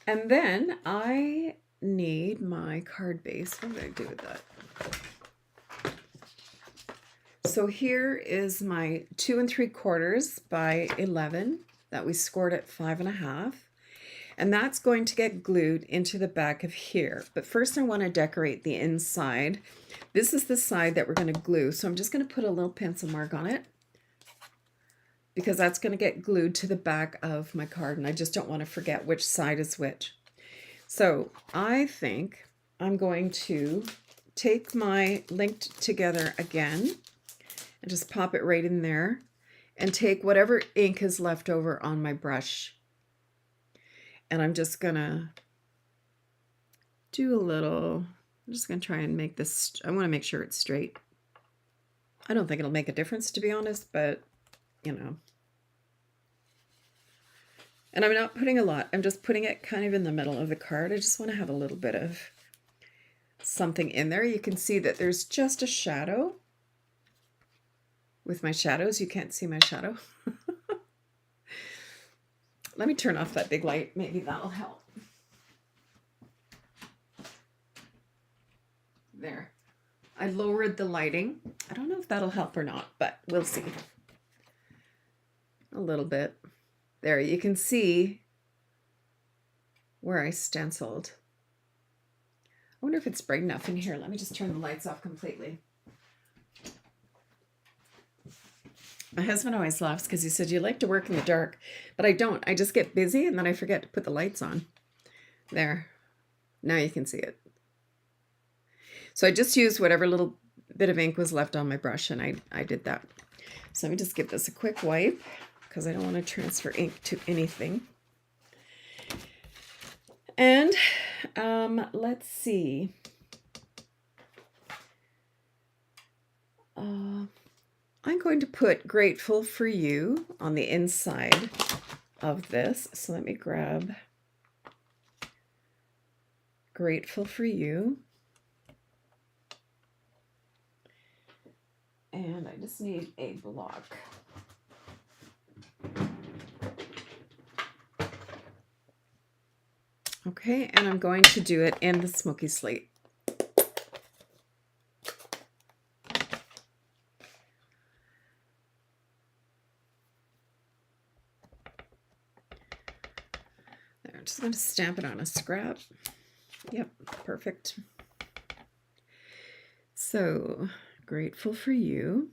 And then I need my card base. What did I do with that? So here is my 2 3/4 by 11 that we scored at 5 1/2. And that's going to get glued into the back of here. But first I want to decorate the inside. This is the side that we're going to glue. So I'm just going to put a little pencil mark on it, because that's going to get glued to the back of my card, and I just don't want to forget which side is which. So I think I'm going to take my linked together again and just pop it right in there and take whatever ink is left over on my brush. And I'm just going to do a little, I'm just going to try and make this, I want to make sure it's straight. I don't think it'll make a difference, to be honest, but you know. And I'm not putting a lot. I'm just putting it kind of in the middle of the card. I just want to have a little bit of something in there. You can see that there's just a shadow. With my shadows, you can't see my shadow. Let me turn off that big light. Maybe that'll help. There. I lowered the lighting. I don't know if that'll help or not, but we'll see. A little bit. There, you can see where I stenciled. I wonder if it's bright enough in here. Let me just turn the lights off completely. My husband always laughs because he said, you like to work in the dark, but I don't. I just get busy and then I forget to put the lights on. There. Now you can see it. So I just used whatever little bit of ink was left on my brush, and I did that. So let me just give this a quick wipe because I don't want to transfer ink to anything. And let's see. I'm going to put Grateful for You on the inside of this. So let me grab Grateful for You. And I just need a block. Okay, and I'm going to do it in the Smoky Slate. I'm just going to stamp it on a scrap. Yep, perfect. So, Grateful for You.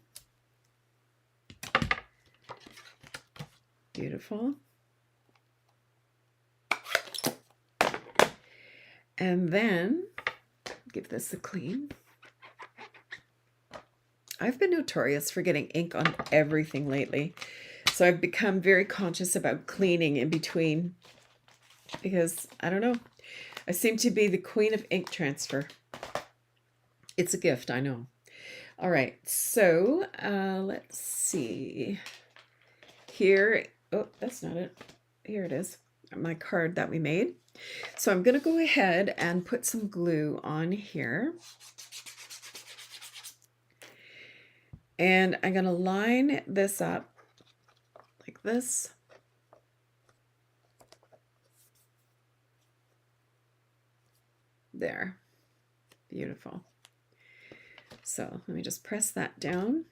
Beautiful. And then, give this a clean. I've been notorious for getting ink on everything lately. So I've become very conscious about cleaning in between. Because, I don't know, I seem to be the queen of ink transfer. It's a gift, I know. All right, so let's see. Here, oh, that's not it. Here it is, my card that we made. So I'm going to go ahead and put some glue on here. And I'm going to line this up like this. There. Beautiful. So let me just press that down.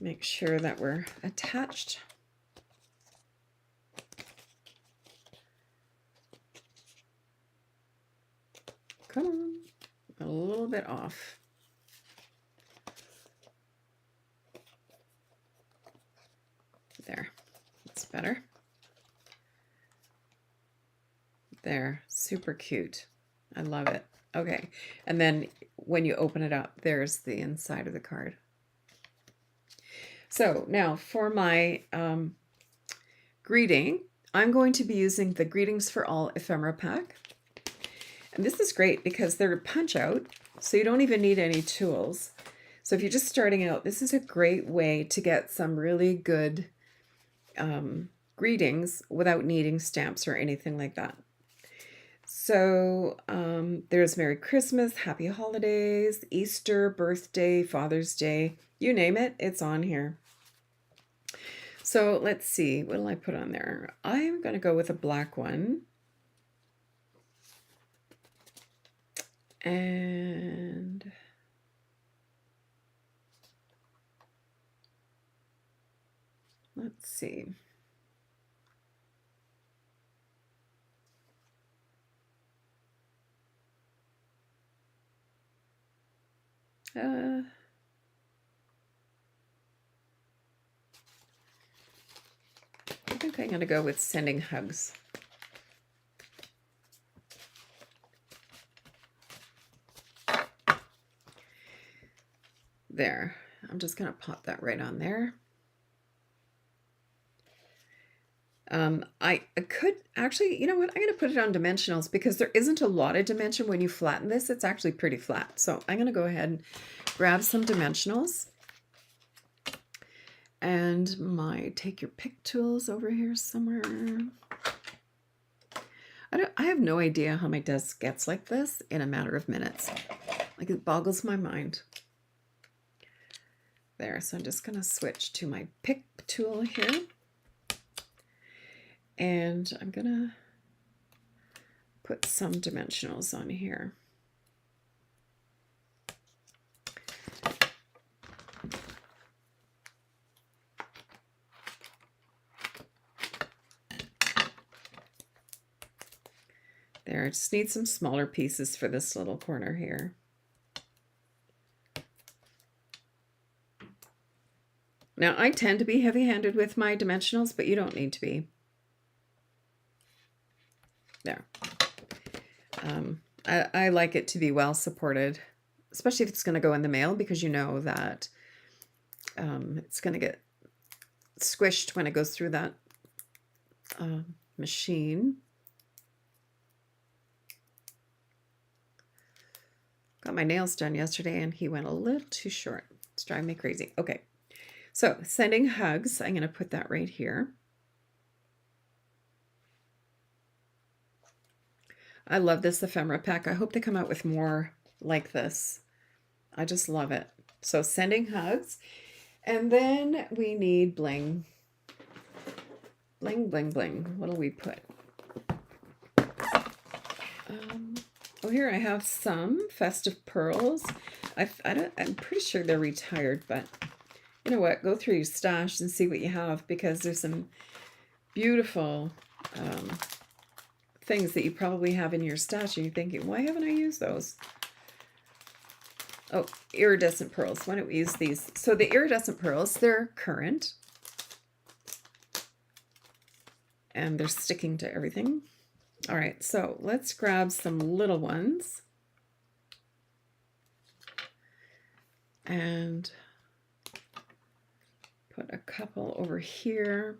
Make sure that we're attached. Come on. A little bit off. There. That's better. There. Super cute. I love it. Okay. And then when you open it up, there's the inside of the card. So now for my greeting, I'm going to be using the Greetings for All ephemera pack. And this is great because they're punch out, so you don't even need any tools. So if you're just starting out, this is a great way to get some really good greetings without needing stamps or anything like that. So there's Merry Christmas, Happy Holidays, Easter, birthday, Father's Day, you name it, it's on here. So let's see, what will I put on there? I'm going to go with a black one. And let's see. I think I'm going to go with Sending Hugs. There. I'm just going to pop that right on there. I could actually, you know what, I'm going to put it on dimensionals because there isn't a lot of dimension when you flatten this. It's actually pretty flat. So I'm going to go ahead and grab some dimensionals. And my take your pick tools over here somewhere. I have no idea how my desk gets like this in a matter of minutes. Like, it boggles my mind. There, so I'm just going to switch to my pick tool here. And I'm going to put some dimensionals on here. There, I just need some smaller pieces for this little corner here. Now, I tend to be heavy-handed with my dimensionals, but you don't need to be. There. I like it to be well supported, especially if it's going to go in the mail, because you know that it's going to get squished when it goes through that machine. Got my nails done yesterday and he went a little too short. It's driving me crazy. Okay, so sending hugs. I'm going to put that right here. I love this ephemera pack. I hope they come out with more like this. I just love it. So sending hugs. And then we need bling. Bling, bling, bling. What'll we put? Oh, here I have some festive pearls. I'm pretty sure they're retired, but you know what? Go through your stash and see what you have, because there's some beautiful things that you probably have in your stash and you're thinking, why haven't I used those? Oh, iridescent pearls. Why don't we use these? So the iridescent pearls, they're current and they're sticking to everything. All right, so let's grab some little ones and put a couple over here.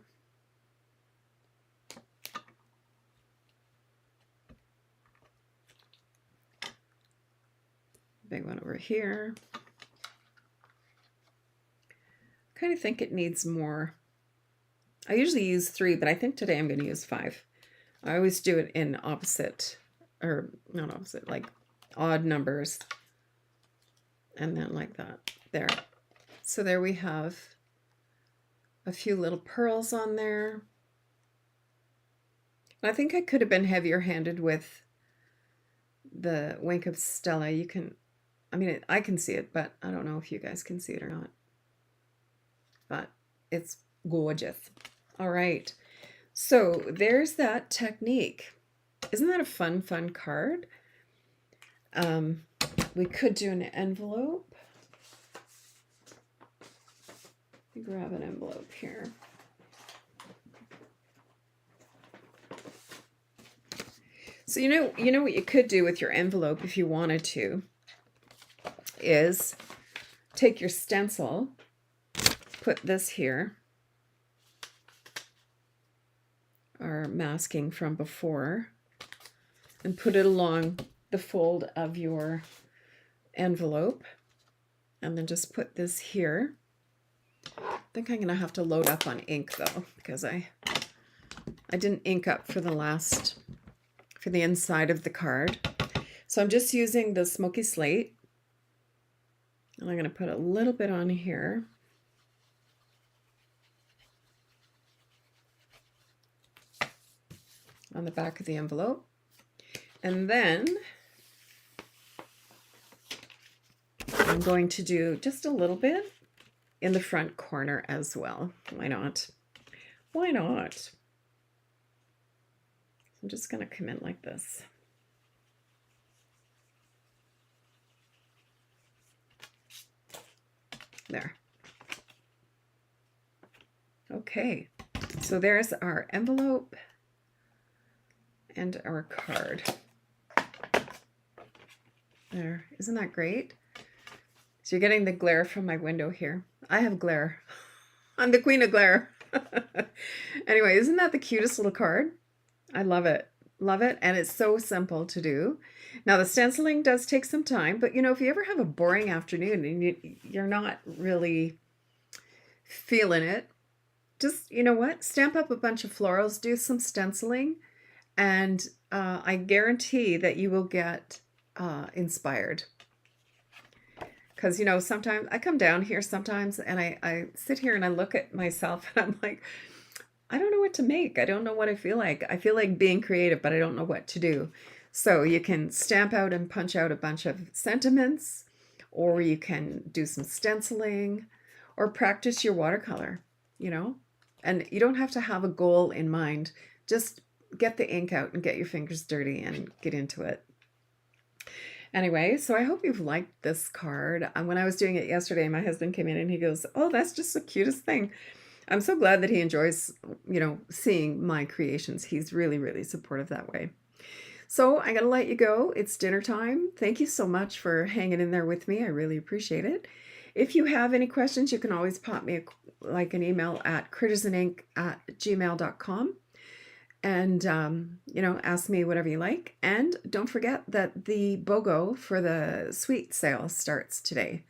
Big one over here. I kind of think it needs more. I usually use 3, but I think today I'm going to use 5. I always do it in opposite, or not opposite, like odd numbers. And then like that. There. So there we have a few little pearls on there. I think I could have been heavier handed with the Wink of Stella. You can, I mean, I can see it, but I don't know if you guys can see it or not. But it's gorgeous. All right. So there's that technique. Isn't that a fun card? We could do an envelope. Let me grab an envelope here. So you know what you could do with your envelope if you wanted to is take your stencil, put this here, our masking from before, and put it along the fold of your envelope, and then just put this here. I think I'm gonna have to load up on ink though, because I didn't ink up for the inside of the card. So I'm just using the smoky slate, and I'm gonna put a little bit on here. On the back of the envelope. And then I'm going to do just a little bit in the front corner as well. Why not? Why not? I'm just going to come in like this. There. Okay, so there's our envelope and our card. There, isn't that great? So you're getting the glare from my window here. I have glare. I'm the queen of glare. Anyway, isn't that the cutest little card? I love it. Love it. And it's so simple to do. Now the stenciling does take some time, but you know, if you ever have a boring afternoon and you're not really feeling it, just, you know what? Stamp up a bunch of florals, do some stenciling, and I guarantee that you will get inspired. Because, you know, sometimes I come down here sometimes and I sit here and I look at myself and I'm like, I don't know what to make. I don't know what I feel like. I feel like being creative, but I don't know what to do. So you can stamp out and punch out a bunch of sentiments, or you can do some stenciling, or practice your watercolor, you know? And you don't have to have a goal in mind. Just get the ink out and get your fingers dirty and get into it. Anyway, so I hope you've liked this card. When I was doing it yesterday, my husband came in and he goes, "Oh, that's just the cutest thing." I'm so glad that he enjoys, you know, seeing my creations. He's really, really supportive that way. So I gotta let you go. It's dinner time. Thank you so much for hanging in there with me. I really appreciate it. If you have any questions, you can always pop me an email at crittersinc@gmail.com. And, you know, ask me whatever you like. And don't forget that the BOGO for the sweet sale starts today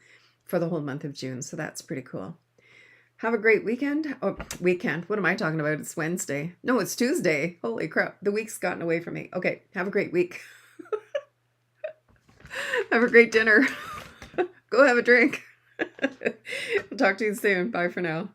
for the whole month of June. So that's pretty cool. Have a great weekend. Oh, weekend. What am I talking about? It's Wednesday. No, it's Tuesday. Holy crap. The week's gotten away from me. Okay. Have a great week. Have a great dinner. Go have a drink. I'll talk to you soon. Bye for now.